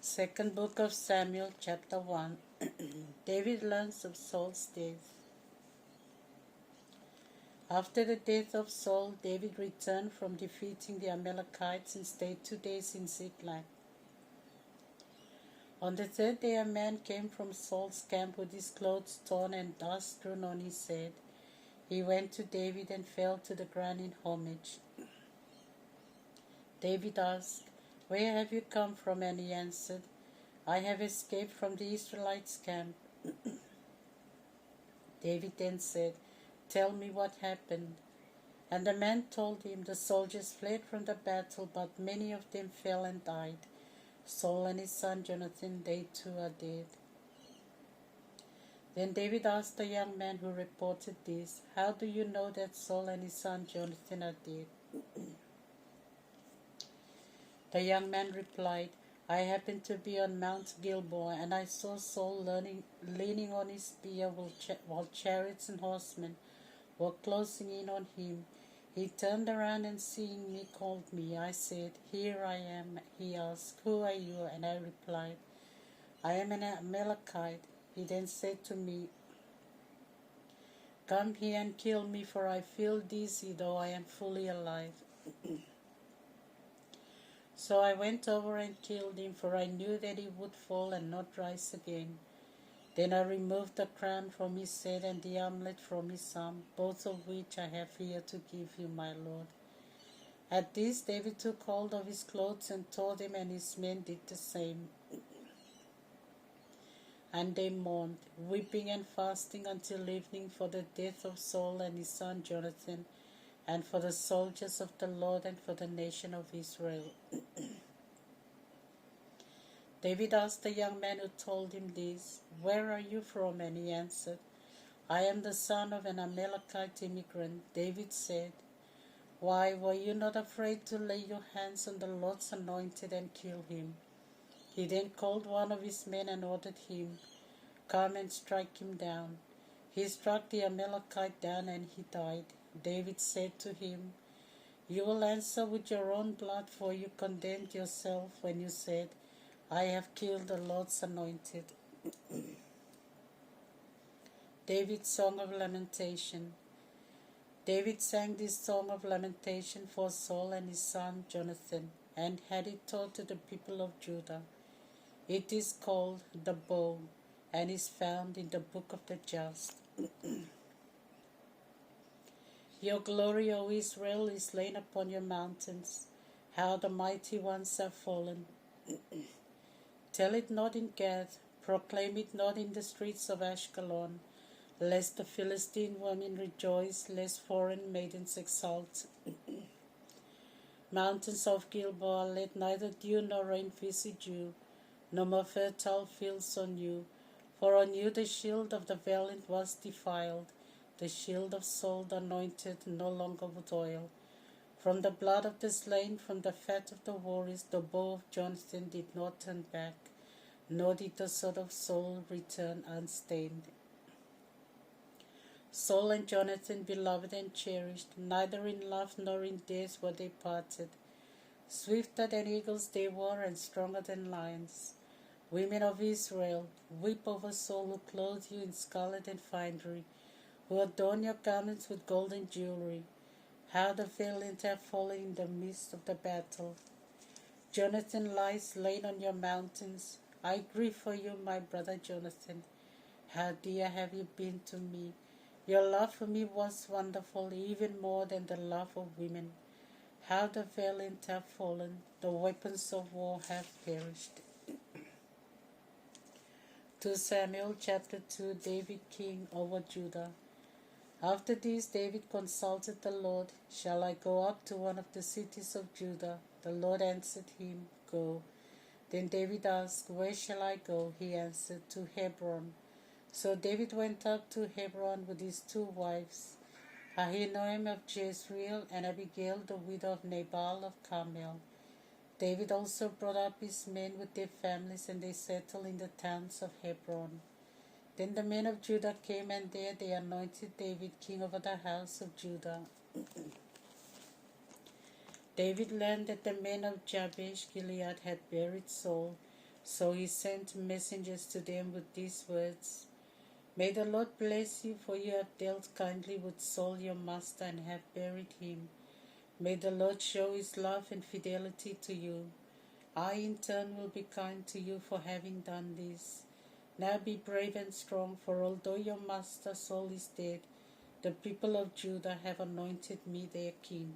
Second book of Samuel, chapter 1. David learns of Saul's death. After the death of Saul, David returned from defeating the Amalekites and stayed 2 days in Ziklag. On the third day, a man came from Saul's camp with his clothes torn and dust strewn on his head. He went to David and fell to the ground in homage. David asked, "Where have you come from?" And he answered, "I have escaped from the Israelites' camp." David then said, "Tell me what happened." And the man told him, "The soldiers fled from the battle, but many of them fell and died. Saul and his son Jonathan, they too are dead." Then David asked the young man who reported this, "How do you know that Saul and his son Jonathan are dead?" The young man replied, "I happened to be on Mount Gilboa, and I saw Saul leaning on his spear while chariots and horsemen were closing in on him. He turned around and seeing me called me. I said, 'Here I am.' He asked, 'Who are you?' And I replied, 'I am an Amalekite.' He then said to me, 'Come here and kill me, for I feel dizzy, though I am fully alive.' So I went over and killed him, for I knew that he would fall and not rise again. Then I removed the crown from his head and the armlet from his arm, both of which I have here to give you, my lord." At this, David took hold of his clothes and tore them, and his men did the same. And they mourned, weeping and fasting until evening for the death of Saul and his son Jonathan, and for the soldiers of the Lord and for the nation of Israel. David asked the young man who told him this, "Where are you from?" And he answered, "I am the son of an Amalekite immigrant." David said, "Why were you not afraid to lay your hands on the Lord's anointed and kill him?" He then called one of his men and ordered him, "Come and strike him down." He struck the Amalekite down and he died. David said to him, "You will answer with your own blood, for you condemned yourself when you said, 'I have killed the Lord's anointed.'" David's Song of Lamentation. David sang this song of lamentation for Saul and his son Jonathan, and had it taught to the people of Judah. It is called the Bow, and is found in the book of the Just. Your glory, O Israel, is lain upon your mountains. How the mighty ones have fallen. Tell it not in Gath, proclaim it not in the streets of Ashkelon, lest the Philistine women rejoice, lest foreign maidens exult. Mountains of Gilboa, let neither dew nor rain visit you, no more fertile fields on you. For on you the shield of the valiant was defiled, the shield of Saul the anointed, no longer with oil. From the blood of the slain, from the fat of the warriors, the bow of Jonathan did not turn back, nor did the sword of Saul return unstained. Saul and Jonathan, beloved and cherished, neither in life nor in death were they parted. Swifter than eagles they were, and stronger than lions. Women of Israel, weep over Saul, who clothed you in scarlet and finery, who adorn your garments with golden jewelry. How the valiant have fallen in the midst of the battle. Jonathan lies slain on your mountains. I grieve for you, my brother Jonathan. How dear have you been to me. Your love for me was wonderful, even more than the love of women. How the valiant have fallen. The weapons of war have perished. 2 Samuel chapter 2. David king over Judah. After this, David consulted the Lord. "Shall I go up to one of the cities of Judah?" The Lord answered him, "Go." Then David asked, "Where shall I go?" He answered, "To Hebron." So David went up to Hebron with his 2 wives, Ahinoam of Jezreel and Abigail the widow of Nabal of Carmel. David also brought up his men with their families, and they settled in the towns of Hebron. Then the men of Judah came, and there they anointed David king over the house of Judah. David learned that the men of Jabesh Gilead had buried Saul, So he sent messengers to them with these words: May the Lord bless you, for you have dealt kindly with Saul your master and have buried him. May the Lord show his love and fidelity to you. I in turn will be kind to you for having done this. Now be brave and strong, for although your master Saul is dead, the people of Judah have anointed me their king.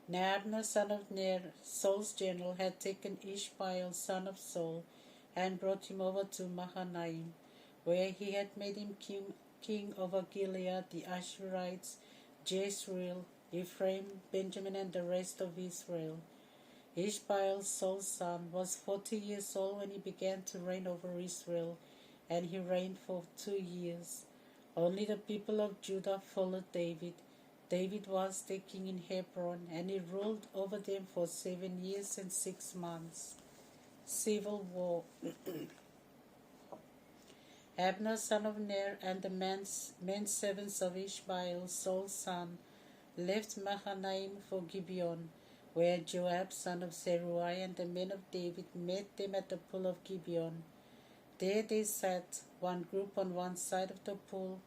Now Abner son of Ner, Saul's general, had taken Ishmael son of Saul and brought him over to Mahanaim, where he had made him king over Gilead, the Ashurites, Jezreel, Ephraim, Benjamin, and the rest of Israel. Ishmael, Saul's son, was 40 years old when he began to reign over Israel, and he reigned for 2 years. Only the people of Judah followed David. David was the king in Hebron, and he ruled over them for 7 years and 6 months. Civil War. Abner son of Ner and the men servants of Ishmael, Saul's son, left Mahanaim for Gibeon, where Joab son of Zeruiah and the men of David met them at the pool of Gibeon. There they sat, one group on one side of the pool,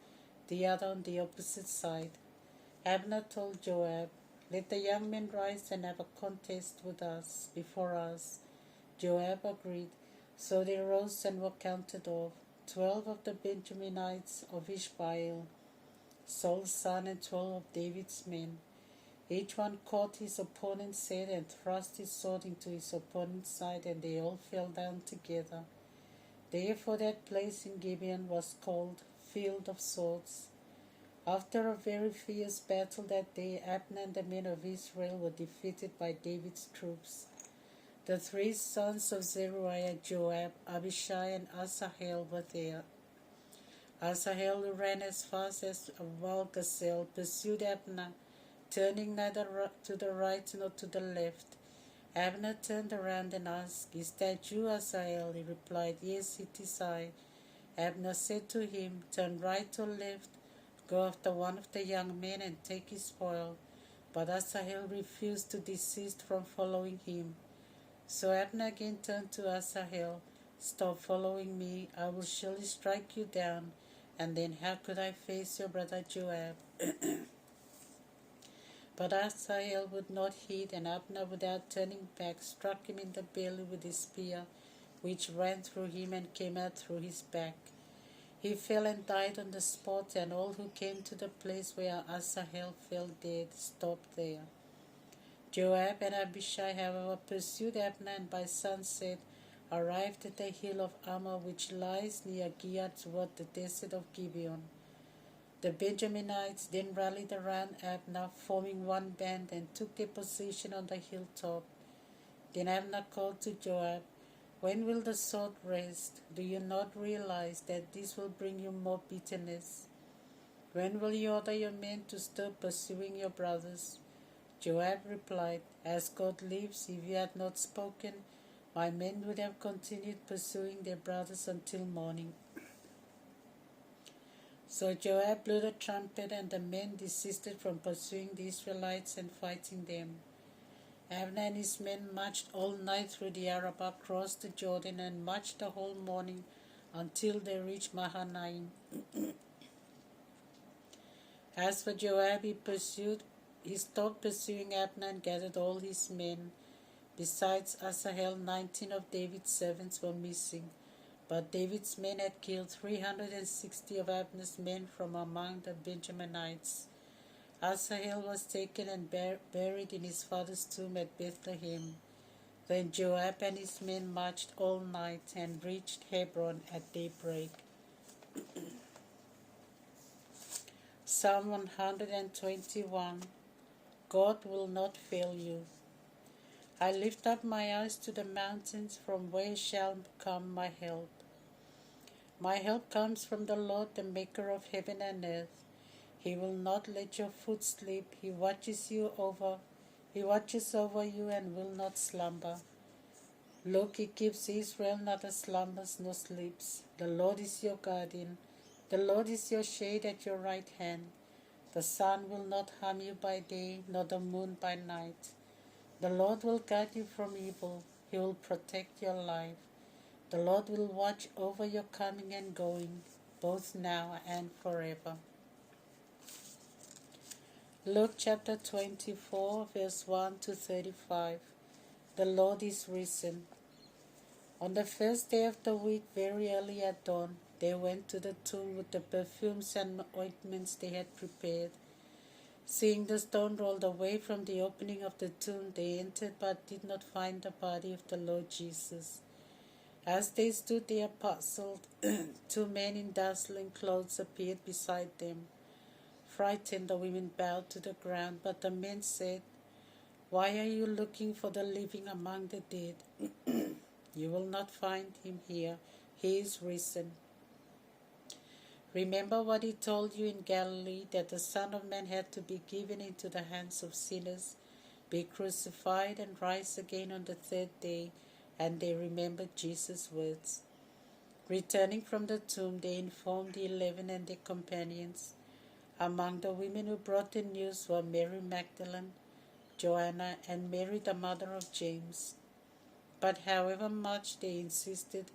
the other on the opposite side. Abner told Joab, Let the young men rise and have a contest with us, before us. Joab agreed, so they rose and were counted off, 12 of the Benjaminites of Ishmael, Saul's son, and 12 of David's men. Each one caught his opponent's head and thrust his sword into his opponent's side, and they all fell down together. Therefore that place in Gibeon was called Field of Swords. After a very fierce battle that day, Abner and the men of Israel were defeated by David's troops. The 3 sons of Zeruiah, Joab, Abishai, and Asahel were there. Asahel, who ran as fast as a wild gazelle, pursued Abner, turning neither to the right nor to the left. Abner turned around and asked, Is that you, Asahel? He replied, Yes, it is I. Abner said to him, Turn right or left, go after one of the young men and take his spoil. But Asahel refused to desist from following him. So Abner again turned to Asahel, Stop following me, I will surely strike you down, and then how could I face your brother Joab? But Asahel would not heed, and Abner, without turning back, struck him in the belly with his spear, which ran through him and came out through his back. He fell and died on the spot, and all who came to the place where Asahel fell dead stopped there. Joab and Abishai, however, pursued Abner, and by sunset arrived at the hill of Ammah, which lies near Gilead toward the desert of Gibeon. The Benjaminites then rallied around Abner, forming one band, and took their position on the hilltop. Then Abner called to Joab, When will the sword rest? Do you not realize that this will bring you more bitterness? When will you order your men to stop pursuing your brothers? Joab replied, As God lives, if you had not spoken, my men would have continued pursuing their brothers until morning. So Joab blew the trumpet, and the men desisted from pursuing the Israelites and fighting them. Abner and his men marched all night through the Arabah, crossed the Jordan, and marched the whole morning until they reached Mahanaim. As for Joab, he stopped pursuing Abner and gathered all his men. Besides Asahel, 19 of David's servants were missing. But David's men had killed 360 of Abner's men from among the Benjaminites. Asahel was taken and buried in his father's tomb at Bethlehem. Then Joab and his men marched all night and reached Hebron at daybreak. Psalm 121. God will not fail you. I lift up my eyes to the mountains, from where shall come my help. My help comes from the Lord, the maker of heaven and earth. He will not let your foot slip. He watches over you and will not slumber. Look, he keeps Israel, neither slumbers nor sleeps. The Lord is your guardian. The Lord is your shade at your right hand. The sun will not harm you by day, nor the moon by night. The Lord will guard you from evil. He will protect your life. The Lord will watch over your coming and going, both now and forever. Luke chapter 24, verse 1 to 35. The Lord is risen. On the first day of the week, very early at dawn, they went to the tomb with the perfumes and ointments they had prepared. Seeing the stone rolled away from the opening of the tomb, they entered but did not find the body of the Lord Jesus. As they stood there puzzled, two men in dazzling clothes appeared beside them. Frightened, the women bowed to the ground, but the men said, "Why are you looking for the living among the dead? You will not find him here. He is risen. Remember what he told you in Galilee, that the Son of Man had to be given into the hands of sinners, be crucified, and rise again on the third day." And they remembered Jesus' words. Returning from the tomb, they informed the 11 and their companions. Among the women who brought the news were Mary Magdalene, Joanna, and Mary the mother of James. But however much they insisted,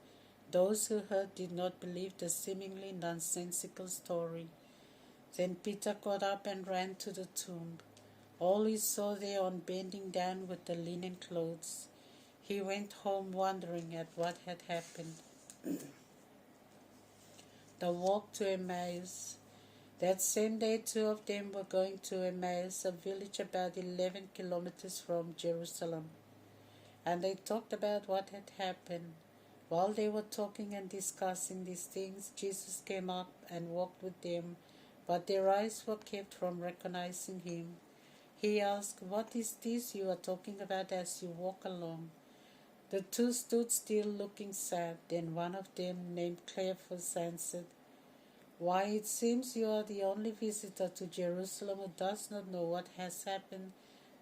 those who heard did not believe the seemingly nonsensical story. Then Peter got up and ran to the tomb. All he saw there on bending down with the linen clothes. He went home wondering at what had happened. The walk to Emmaus. That same day, two of them were going to Emmaus, a village about 11 kilometers from Jerusalem. And they talked about what had happened. While they were talking and discussing these things, Jesus came up and walked with them, but their eyes were kept from recognizing him. He asked, "What is this you are talking about as you walk along?" The two stood still, looking sad. Then one of them, named Cleophas, answered, "Why, it seems you are the only visitor to Jerusalem who does not know what has happened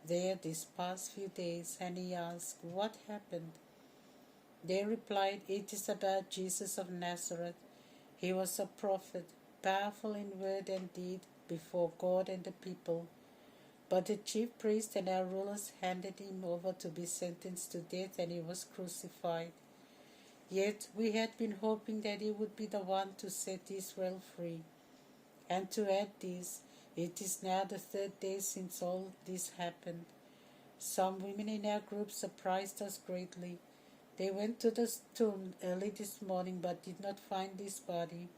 there these past few days." And he asked, "What happened?" They replied, "It is about Jesus of Nazareth. He was a prophet, powerful in word and deed before God and the people. But the chief priests and our rulers handed him over to be sentenced to death, and he was crucified. Yet we had been hoping that he would be the one to set Israel free. And to add this, it is now the third day since all this happened. Some women in our group surprised us greatly. They went to the tomb early this morning but did not find his body.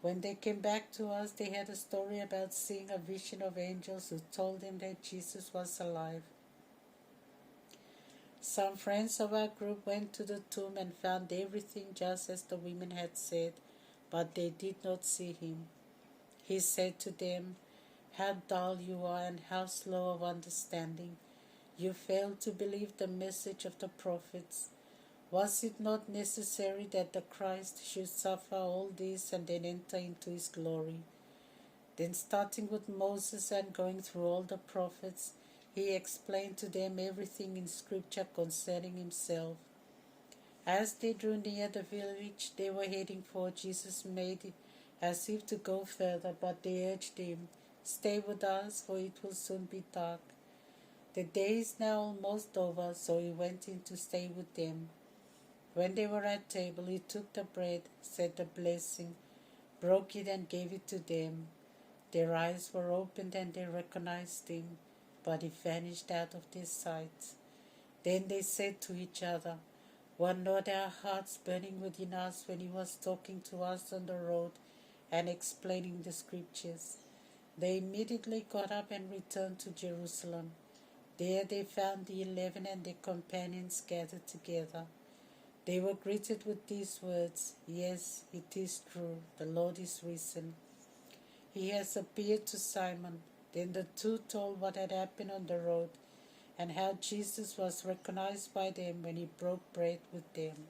When they came back to us, they had a story about seeing a vision of angels who told them that Jesus was alive. Some friends of our group went to the tomb and found everything just as the women had said, but they did not see him. He said to them, "How dull you are and how slow of understanding. You fail to believe the message of the prophets. Was it not necessary that the Christ should suffer all this and then enter into his glory?" Then, starting with Moses and going through all the prophets, he explained to them everything in Scripture concerning himself. As they drew near the village they were heading for, Jesus made it as if to go further, but they urged him, "Stay with us, for it will soon be dark." The day is now almost over, so he went in to stay with them. When they were at table, he took the bread, said the blessing, broke it and gave it to them. Their eyes were opened and they recognized him, but he vanished out of their sight. Then they said to each other, "Were not our hearts burning within us when he was talking to us on the road and explaining the Scriptures?" They immediately got up and returned to Jerusalem. There they found the 11 and their companions gathered together. They were greeted with these words, "Yes, it is true, the Lord is risen. He has appeared to Simon." Then the two told what had happened on the road and how Jesus was recognized by them when he broke bread with them.